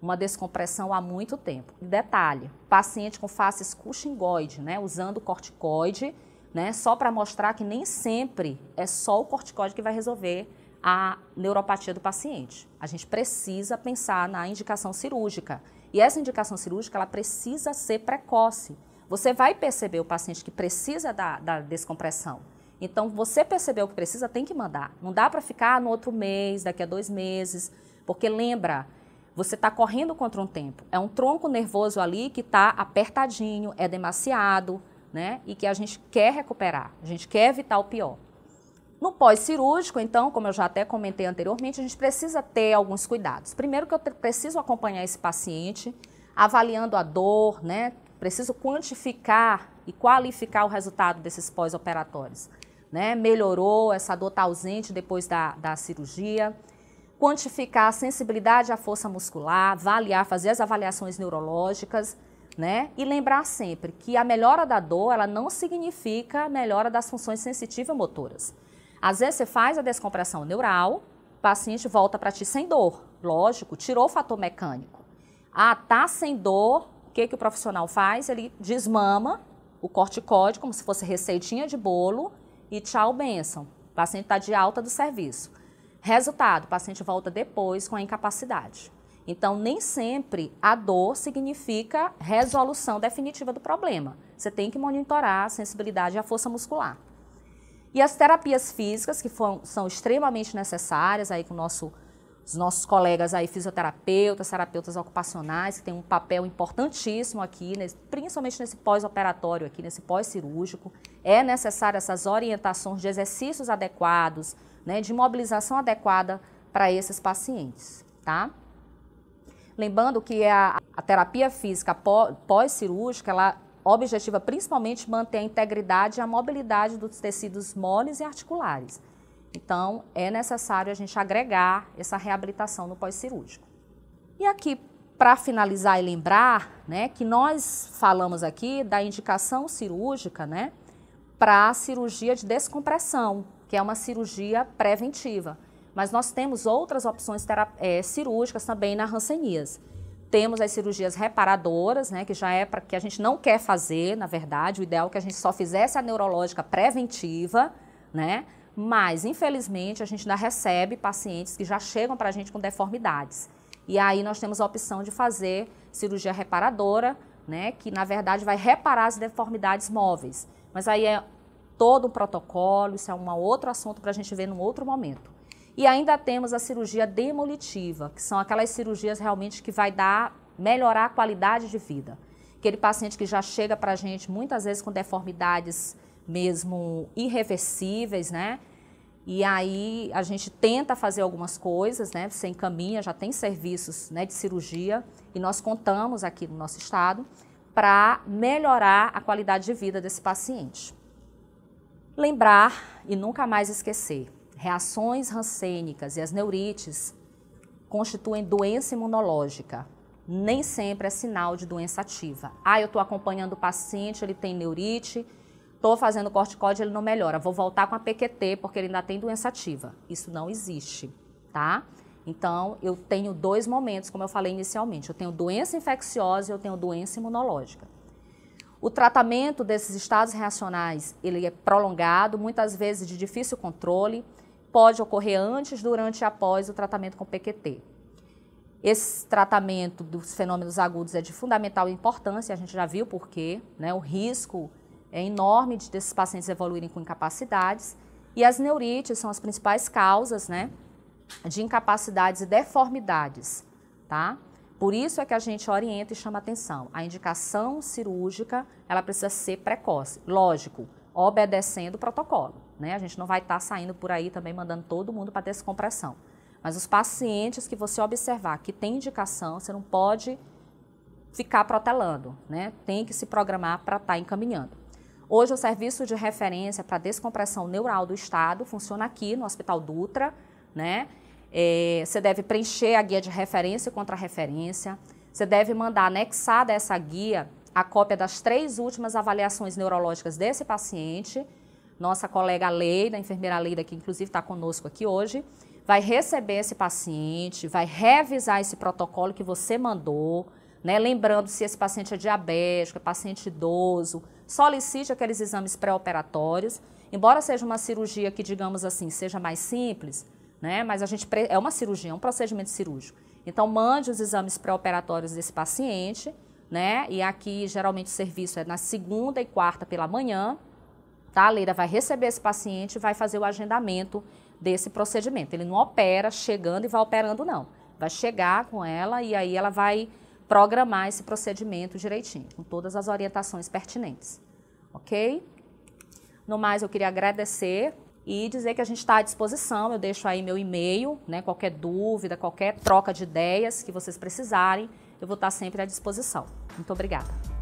uma descompressão há muito tempo. Detalhe, paciente com faces cushingoide, né, usando corticoide, né, só para mostrar que nem sempre é só o corticóide que vai resolver a neuropatia do paciente. A gente precisa pensar na indicação cirúrgica. E essa indicação cirúrgica, ela precisa ser precoce. Você vai perceber o paciente que precisa da descompressão. Então, você percebeu que precisa, tem que mandar. Não dá para ficar no outro mês, daqui a 2 meses, porque lembra, você está correndo contra um tempo. É um tronco nervoso ali que está apertadinho, é demasiado, né? E que a gente quer recuperar, a gente quer evitar o pior. No pós-cirúrgico, então, como eu já até comentei anteriormente, a gente precisa ter alguns cuidados. Primeiro que eu preciso acompanhar esse paciente, avaliando a dor, né? Preciso quantificar e qualificar o resultado desses pós-operatórios, né? Melhorou, essa dor está ausente depois da cirurgia. Quantificar a sensibilidade à força muscular, avaliar, fazer as avaliações neurológicas, né? E lembrar sempre que a melhora da dor, ela não significa melhora das funções sensitivas e motoras. Às vezes você faz a descompressão neural, o paciente volta para ti sem dor. Lógico, tirou o fator mecânico. Ah, tá sem dor, o que o profissional faz? Ele desmama o corticóide como se fosse receitinha de bolo e tchau, bênção. O paciente está de alta do serviço. Resultado, o paciente volta depois com a incapacidade. Então, nem sempre a dor significa resolução definitiva do problema. Você tem que monitorar a sensibilidade e a força muscular. E as terapias físicas, que são extremamente necessárias aí com o nosso os nossos colegas aí, fisioterapeutas, terapeutas ocupacionais, que têm um papel importantíssimo aqui, principalmente nesse pós-operatório aqui, nesse pós-cirúrgico. É necessário essas orientações de exercícios adequados, né, de mobilização adequada para esses pacientes, tá? Lembrando que a terapia física pós-cirúrgica, ela objetiva principalmente manter a integridade e a mobilidade dos tecidos moles e articulares. Então, é necessário a gente agregar essa reabilitação no pós-cirúrgico. E aqui, para finalizar e lembrar, né, que nós falamos aqui da indicação cirúrgica, né, para a cirurgia de descompressão, que é uma cirurgia preventiva. Mas nós temos outras opções cirúrgicas também na hanseníase. Temos as cirurgias reparadoras, né, que já é para que a gente não quer fazer, na verdade, o ideal é que a gente só fizesse a neurológica preventiva, né? Mas, infelizmente, a gente ainda recebe pacientes que já chegam para a gente com deformidades. E aí nós temos a opção de fazer cirurgia reparadora, né, que na verdade vai reparar as deformidades móveis. Mas aí é todo um protocolo, isso é um outro assunto para a gente ver num outro momento. E ainda temos a cirurgia demolitiva, que são aquelas cirurgias realmente que vai melhorar a qualidade de vida. Aquele paciente que já chega para a gente muitas vezes com deformidades mesmo irreversíveis, né? E aí a gente tenta fazer algumas coisas, né? Você encaminha, já tem serviços, né, de cirurgia, e nós contamos aqui no nosso estado para melhorar a qualidade de vida desse paciente. Lembrar e nunca mais esquecer, reações rancênicas e as neurites constituem doença imunológica. Nem sempre é sinal de doença ativa. Eu estou acompanhando o paciente, ele tem neurite, estou fazendo corticóide, ele não melhora, vou voltar com a PQT porque ele ainda tem doença ativa. Isso não existe, tá? Então, eu tenho dois momentos, como eu falei inicialmente. Eu tenho doença infecciosa e eu tenho doença imunológica. O tratamento desses estados reacionais, ele é prolongado, muitas vezes de difícil controle, pode ocorrer antes, durante e após o tratamento com PQT. Esse tratamento dos fenômenos agudos é de fundamental importância, a gente já viu por quê, né? O risco é enorme desses pacientes evoluírem com incapacidades, e as neurites são as principais causas, né, de incapacidades e deformidades, tá? Por isso é que a gente orienta e chama atenção. A indicação cirúrgica, ela precisa ser precoce, lógico, obedecendo o protocolo, né? A gente não vai estar saindo por aí também mandando todo mundo para descompressão. Mas os pacientes que você observar que tem indicação, você não pode ficar protelando, né? Tem que se programar para estar encaminhando. Hoje o serviço de referência para descompressão neural do estado funciona aqui no Hospital Dutra, né? Você deve preencher a guia de referência e contra-referência. Você deve mandar anexada a essa guia a cópia das 3 últimas avaliações neurológicas desse paciente. Nossa colega Leida, a enfermeira Leida, que inclusive está conosco aqui hoje, vai receber esse paciente, vai revisar esse protocolo que você mandou, né? Lembrando se esse paciente é diabético, é paciente idoso, solicite aqueles exames pré-operatórios. Embora seja uma cirurgia que, digamos assim, seja mais simples, né? Mas é uma cirurgia, é um procedimento cirúrgico. Então, mande os exames pré-operatórios desse paciente, né? E aqui, geralmente, o serviço é na segunda e quarta pela manhã, tá? A Leira vai receber esse paciente e vai fazer o agendamento desse procedimento. Ele não opera chegando e vai operando, não. Vai chegar com ela e aí ela vai programar esse procedimento direitinho, com todas as orientações pertinentes, ok? No mais, eu queria agradecer e dizer que a gente está à disposição. Eu deixo aí meu e-mail, né? Qualquer dúvida, qualquer troca de ideias que vocês precisarem, eu vou estar sempre à disposição. Muito obrigada.